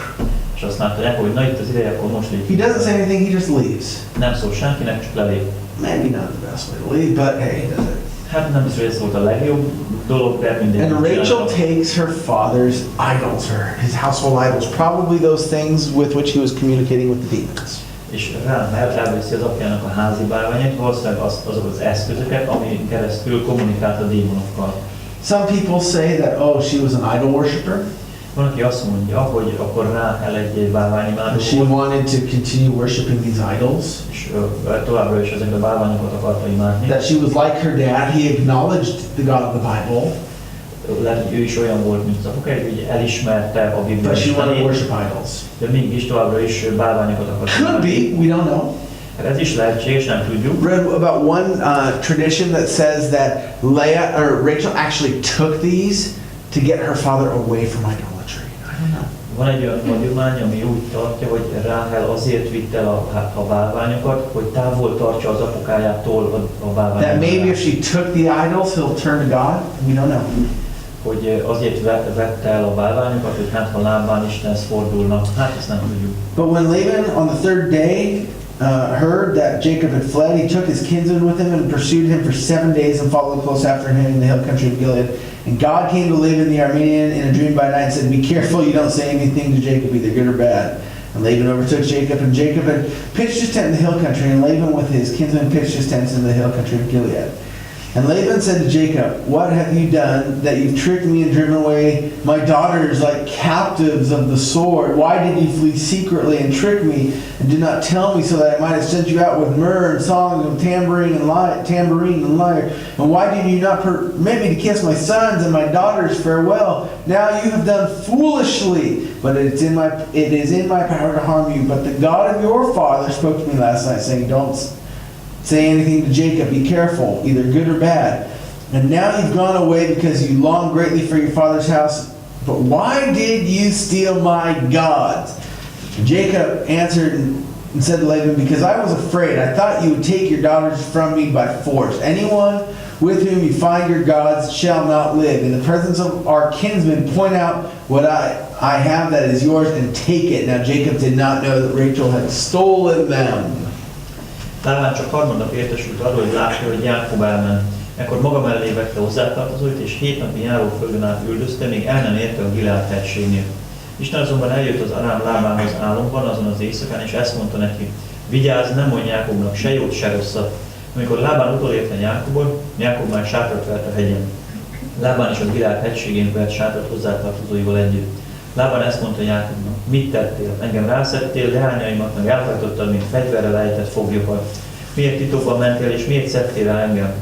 És azt mondta Jákob, hogy na itt az ideje, akkor most így. He doesn't say anything, he just leaves. Nem szól senkinek, csak lelép. Maybe not the best way to leave, but hey, he does it. Hát nem biztos, hogy ez volt a legjobb dolog, de mindegy. And Rachel takes her father's idols, his household idols, probably those things with which he was communicating with the demons. És Ráhel elveszi az apjának a házi bálványát, valószínűleg azok az eszközöket, amin keresztül kommunikált a démonokkal. Some people say that, oh, she was an idol worshiper. Van, aki azt mondja, hogy akkor Ráhel egy bálványimádó She volt, wanted to continue worshiping these idols. és továbbra is ezeket a bálványokat akarta imádni. That she was like her dad. He acknowledged the God of the Bible, Lehet, hogy ő is olyan volt, mint az apukája, hogy elismerte a Bibliát, but she wanted to worship idols. de mégis továbbra is bálványokat akart Could be, we don't know. Hát ez is lehetséges, nem tudjuk. Read about one tradition that says that Rachel actually took these to get her father away from idolatry. I don't know. Van egy olyan hagyomány, ami úgy tartja, hogy Ráhel azért vitte el a bálványokat, hogy távol tartsa az apukájától a bálványokat. That maybe if she took the idols, he'll turn to God. We don't know. Hogy azért vette el a bálványokat, hogy hát ha Lábán Istenhez fordulnak, hát ezt nem tudjuk. But when Laban on the 3rd day heard that Jacob had fled, he took his kinsman with him and pursued him for 7 days and followed close after him in the hill country of Gilead. And God came to Laban the Aramean in a dream by night and said, be careful you don't say anything to Jacob, either good or bad. And Laban overtook Jacob, and Jacob had pitched his tent in the hill country, and Laban with his kinsman pitched his tents in the hill country of Gilead. And Laban said to Jacob, "What have you done that you've tricked me and driven away my daughters like captives of the sword? Why did you flee secretly and trick me and did not tell me so that I might have sent you out with myrrh and songs and tambourine and lyre? And why did you not permit me to kiss my sons and my daughters farewell? Now you have done foolishly, but it is in my power to harm you. But the God of your father spoke to me last night, saying, don't say anything to Jacob, be careful, either good or bad. And now you've gone away because you long greatly for your father's house. But why did you steal my gods?" And Jacob answered and said to Laban, "Because I was afraid. I thought you would take your daughters from me by force. Anyone with whom you find your gods shall not live. In the presence of our kinsmen, point out what I have that is yours and take it." Now Jacob did not know that Rachel had stolen them. Lábán csak harmadnap értesült arról, hogy látja, hogy Jákob elment. Ekkor maga mellé vette hozzátartozóit, és 7 napi járóföldön át üldözte, míg el nem érte a Gileád hegységnél. Isten azonban eljött az arám Lábánhoz álomban azon az éjszakán, és ezt mondta neki: "Vigyázz, nem mondj Jákobnak se jót, se rosszat." Amikor Lábán utolérte Jákobot, Jákob már sátrat vert a hegyen. Lábán is a Gileád hegységén vert sátrat hozzátartozóival együtt. Lábán ezt mondta Jákobnak: "Mit tettél? Engem rászettél, leányaimat meg elhajtottad, mint fegyverrel ejtett foglyokat. Miért titokban mentél, és miért szedtél el engem?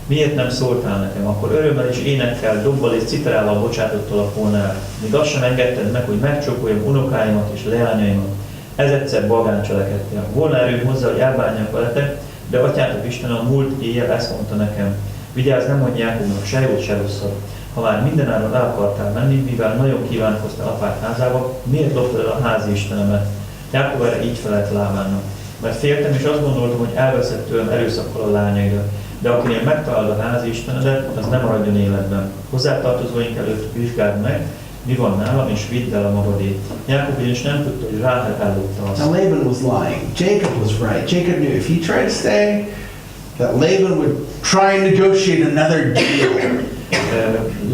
Miért nem szóltál nekem? Akkor örömmel és énekkel, dobbal és citerállal bocsátottalak volna el. Míg azt sem engedted meg, hogy megcsókoljam unokáimat és leányaimat. Ez egyszer balgán cselekedtél. Volna erőm hozzá, hogy elbánjak veletek, de atyátok Isten a múlt éjjel ezt mondta nekem: Vigyázz, nem mondj Jákobnak se jót, se rosszat. Ha már mindenáron el akartál menni, mivel nagyon kívánkoztál apád házába, miért loptad el a házi istenemet?" Jákob erre így felelt Lábánnak: "Mert féltem, és azt gondoltam, hogy elveszed tőlem erőszakkal a lányaidat. De akinél megtalálod a házi istenedet, az nem maradjon életben. Hozzátartozóink előtt vizsgáld meg, mi van nálam, és vidd el a magadét." Jákob ugyanis nem tudta, hogy Ráhel ellopta azt. Now Laban was lying. Jacob was right. Jacob knew if he tried to stay, that Laban would try and negotiate another deal.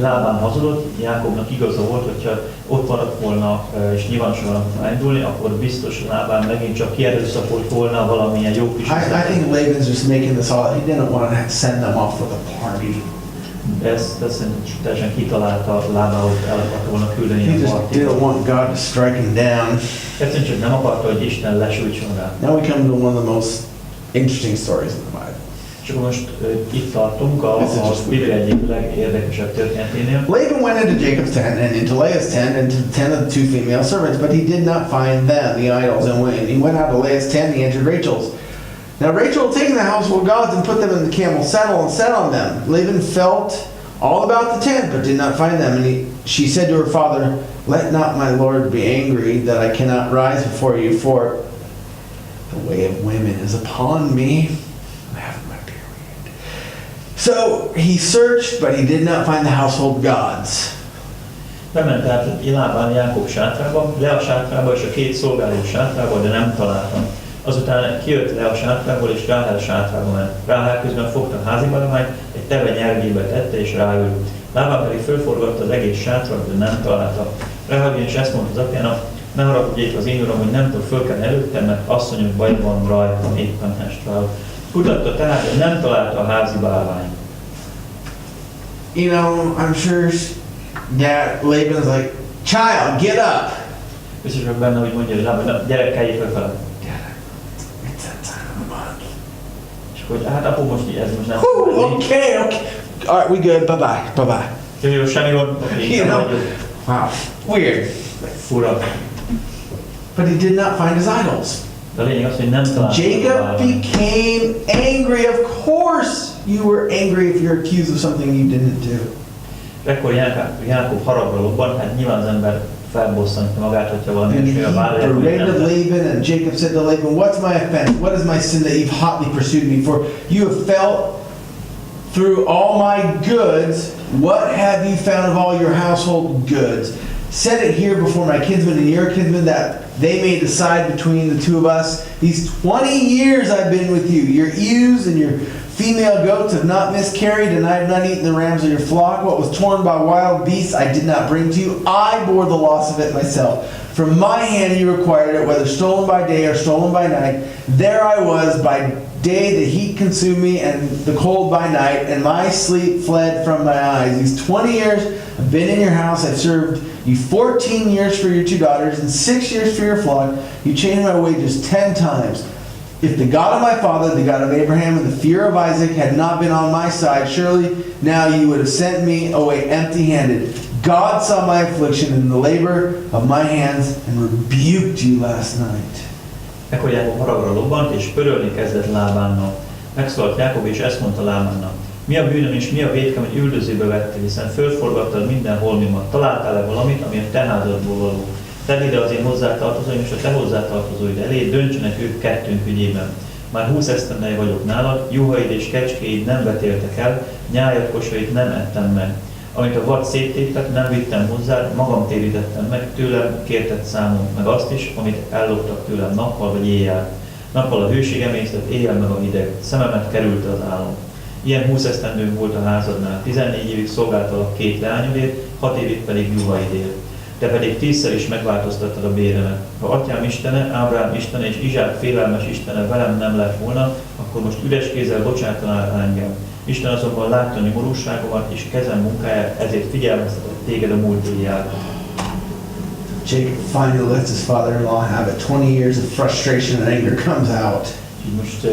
Lábán hazudott, Jákobnak igaza volt, hogyha ott maradt volna és nyilvánosan elindulni, akkor biztos Lábán megint csak kierőszakolt volna valamilyen jó kis... I think Laban's just making this all. He didn't want to send them off with a party. Ezt teljesen kitalálta Lábán, hogy el akarta volna küldeni He a just partiba. didn't want God to strike him down. Egyszerűen csak nem akarta, hogy Isten lesújtson rá. Now we come to one of the most interesting stories in the Bible. És akkor most itt tartunk a Biblia egyik legérdekesebb történeténél. Laban went into Jacob's tent and into Leah's tent and to the tent of the two female servants, but he did not find them, the idols. And when he went out to Leah's tent, he entered Rachel's. Now Rachel had taken the household gods and put them in the camel's saddle and sat on them. Laban felt all about the tent, but did not find them. And she said to her father, "Let not my lord be angry that I cannot rise before you, for the way of women is upon me." So he searched, but he did not find the household gods. Bement tehát Lábán Jákob sátrába, Lea sátrába és a két szolgáló sátrába, de nem találtam. Azután kijött Lea sátrából és Ráhel sátrába ment. Ráhel közben fogta a házi bálványt, egy teve nyergébe tette és ráült. Lábán pedig fölforgatta az egész sátrat, de nem találta. Ráhel is ezt mondta az apjának: "Ne haragudjék az én uram, hogy nem tud fölkelni előttem, mert asszonyom baj van rajtam, éppen estről." Kutatta tehát, hogy nem találta a házi bálványt. You know, I'm sure that Laban's like, "Child, get up." Biztos vagyok benne, hogy mondja, hogy Lábán, gyerek, kelljél fel. It's that time of the month. És hogy hát apu, most így, ez most nem... Okay. All right, we good. Bye-bye. Jó, semmi gond. You know, wow, weird. Fura. But he did not find his idols. De a lényeg az, hogy nem találta. Jacob became angry. Of course you were angry if you're accused of something you didn't do. Ekkor Jákob haragra lobban, hát nyilván az ember felbosszantja magát, hogyha valami And he ilyesmivel vádolja, hogy berated nem. Laban, and Jacob said to Laban, "What's my offense? What is my sin that you've hotly pursued me? For you have felt through all my goods. What have you found of all your household goods? Set it here before my kinsmen and your kinsmen, that they may decide between the two of us. These 20 years I've been with you. Your ewes and your female goats have not miscarried, and I have not eaten the rams of your flock. What was torn by wild beasts I did not bring to you. I bore the loss of it myself. From my hand you required it, whether stolen by day or stolen by night. There I was by day the heat consumed me and the cold by night, and my sleep fled from my eyes. These 20 years I've been in your house. I've served you 14 years for your 2 daughters and 6 years for your flock. You changed my wages 10 times. If the God of my father, the God of Abraham, and the fear of Isaac had not been on my side, surely now you would have sent me away empty-handed. God saw my affliction and the labor of my hands and rebuked you last night. Ekkor Jákob haragra lobbant, és pörölni kezdett Lábánnal. Megszólalt Jákob, és ezt mondta Lábánnak: mi a bűnöm és mi a vétkem, hogy üldözőbe vettél, hiszen fölforgattad minden holmimat. Találtál-e valamit, ami a te házadból való? Tedd ide az én hozzátartozóim és a te hozzátartozóid elé, döntsenek ők kettőnk ügyében. Már 20 esztendeje vagyok nálad, juhaid és kecskéid nem vetéltek el, nyájad kosait nem ettem meg. Amit a vad széttéptek, nem vittem hozzád, magam térítettem meg, tőlem kérted számon, meg azt is, amit elloptak tőlem nappal vagy éjjel. Nappal a hőség emésztett, éjjel meg a hideg. Szememet kerülte az álom. Ilyen 20 esztendőm volt a házadnál, 14 évig szolgáltalak 2 leányodért, 6 évig pedig juhaidért. Te pedig 10-szer is megváltoztattad a béremet. Ha atyám Istene, Ábrahám Istene és Izsák félelmes Istene velem nem lett volna, akkor most üres kézzel bocsátanál engem. Isten azonban látta nyomorúságomat és kezem munkáját, ezért figyelmeztetett téged a múltbéli Jákob. Jacob finally lets his father-in-law have it. 20 years of frustration and anger comes out. Így most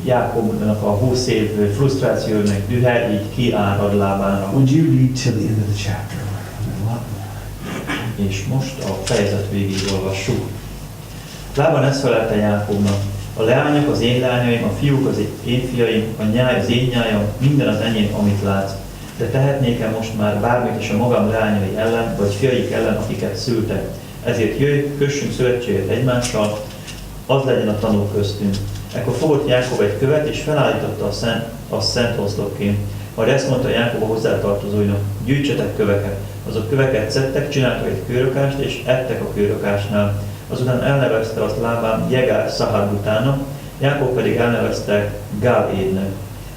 Jákobnak a 20 év frusztráció meg dühe így kiárad Lábánra. Would you read till the end of the chapter? És most a fejezet végig olvassuk. Lában ezt felelte Jákobnak: a leányok az én leányaim, a fiúk az én fiaim, a nyáj az én nyájam, minden az enyém, amit látsz. De tehetnék-e most már bármit is a magam leányai ellen, vagy fiaik ellen, akiket szültek? Ezért jöjj, kössünk szövetséget egymással, az legyen a tanú köztünk. Ekkor fogott Jákob egy követ, és felállította a szent oszlopként. Majd ezt mondta Jákob a hozzátartozóinak: gyűjtsetek köveket. Azok köveket szedtek, csináltak egy kőrakást, és ettek a kőrakásnál. Azután elnevezte azt Lábán Jegár Szahad utána, Jákob pedig elnevezte Gál-édnek.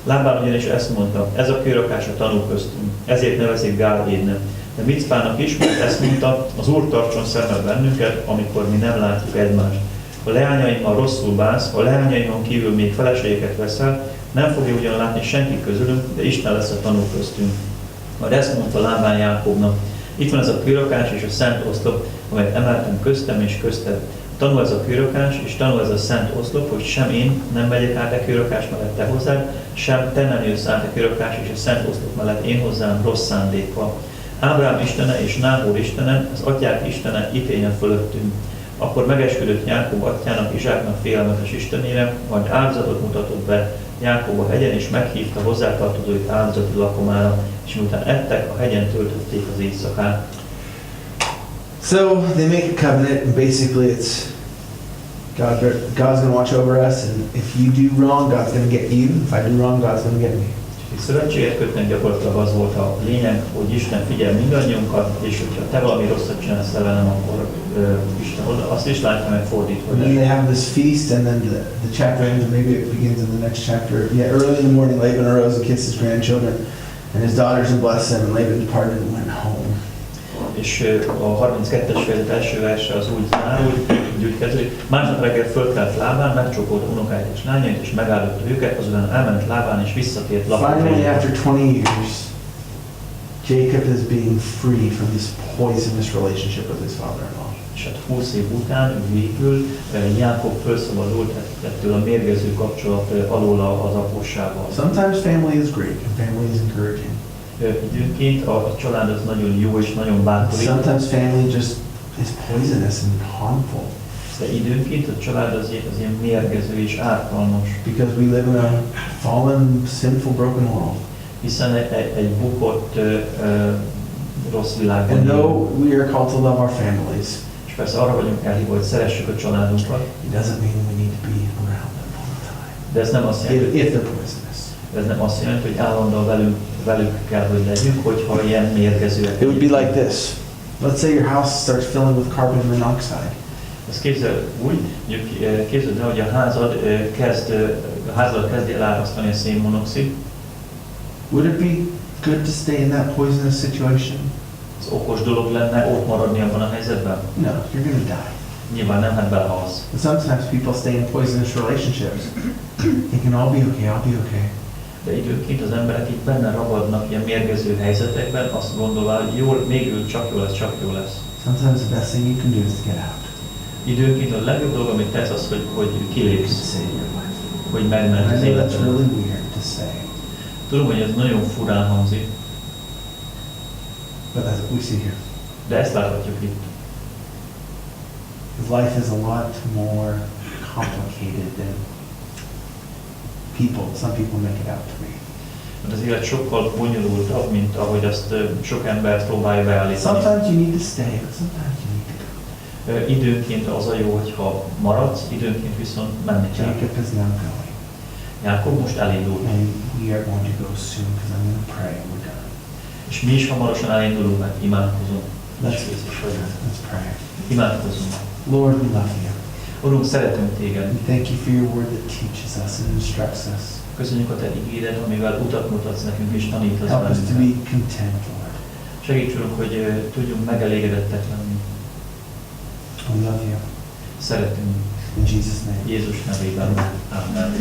Lábán ugyanis ezt mondta: ez a kőrakás a tanú köztünk, ezért nevezik Gál-édnek. De Micpának is, mert ezt mondta: az Úr tartson szemmel bennünket, amikor mi nem látjuk egymást. Ha leányaimmal rosszul bánsz, ha leányaimon kívül még feleségeket veszel, nem fogja ugyan látni senki közülünk, de Isten lesz a tanú köztünk. Majd ezt mondta Lábán Jákobnak: itt van ez a kőrakás és a szent oszlop, amelyet emeltem köztem és közted. Tanul ez a kőrakás, és tanul ez a szent oszlop, hogy sem én nem megyek át a kőrakás mellett te hozzád, sem te nem jössz át a kőrakás és a szent oszlop mellett én hozzám rossz szándékkal. Ábrahám Istene és Náhor Istene, az atyák Istene ítéljen fölöttünk. Akkor megesküdött Jákob atyának, Izsáknak félelmetes Istenére, majd áldozatot mutatott be Jákob a hegyen, és meghívta hozzátartozóit áldozati lakomára, és miután ettek, a hegyen töltötték az éjszakát. So they make a covenant, and basically it's God's going to watch over us, and if you do wrong, God's going to get you. If I do wrong, God's going to get me. Egy szövetséget kötnek, gyakorlatilag az volt a lényeg, hogy Isten figyel mindannyiunkat, és hogyha te valami rosszat csinálsz velem, akkor Isten azt is látja, meg fordítva. And then they have this feast, and then the chapter ends, and maybe it begins in the next chapter. Yeah, early in the morning, Laban arose and kissed his grandchildren and his daughters and blessed them, and Laban departed and went home. És a 32-es fejezet első verse az úgy zárul, úgy kezdődik: másnap reggel fölkelt Lábán, megcsókolta unokáit és lányait, és megáldotta őket, azután elment Lábán, és visszatért lakóhelyére. Finally, after 20 years, Jacob is being freed from this poisonous relationship with his father-in-law. És hát 20 év után végül Jákob felszabadult ettől a mérgező kapcsolat alól az apossával. Sometimes family is great and family is encouraging. Időnként a család az nagyon jó és nagyon bátorít. Sometimes family just is poisonous and harmful. De időnként a család az ilyen mérgező és ártalmas. Because we live in a fallen, sinful, broken world. Hiszen egy bukott, rossz világban. And though we are called to love our families, És persze arra vagyunk elhívva, hogy szeressük a családunkat. it doesn't mean we need to be around them all the time. De ez nem azt jelenti, If they're poisonous. ez nem azt jelenti, hogy állandóan velük kell, hogy legyünk, hogyha ilyen mérgezőek. It would be like this. Let's say your house starts filling with carbon monoxide. Ezt képzeld el, hogy a házad kezd elárasztani a szénmonoxid. Would it be good to stay in that poisonous situation? Az okos dolog lenne ott maradni abban a helyzetben? No, you're going to die. Nyilván nem, hát belehalsz. But sometimes people stay in poisonous relationships, thinking, I'll be okay. De időnként az emberek itt benne ragadnak ilyen mérgező helyzetekben, azt gondolva, hogy jól, még csak jó lesz. Sometimes the best thing you can do is to get out. Időnként a legjobb dolog, amit tesz, az, hogy kilépsz, Save your life. hogy megment I az know that's életed. really weird to say, Tudom, hogy ez nagyon furán hangzik, but that's what we see here. de ezt láthatjuk itt. Because life is a lot more complicated than some people make it out to be. Mert az élet sokkal bonyolultabb, mint ahogy azt sok ember próbálja beállítani. Sometimes you need to stay, but sometimes you need to go. Időnként az a jó, hogyha maradsz, időnként viszont menni kell. Jacob is now going. Jákob most elindul. And we are going to go soon because I'm going to pray and we're done. És mi is hamarosan elindulunk, mert imádkozunk. Let's pray. Imádkozunk. Lord, we love you. Urunk, szeretünk téged. We thank you for your word that teaches us and instructs us. Köszönjük a te igédet, amivel utat mutatsz nekünk és tanítasz Help us to be bennünket. content, Lord. Segíts, Urunk, hogy tudjunk megelégedettek lenni. We love you. Szeretünk In Jesus' name. Jézus nevében. Amen.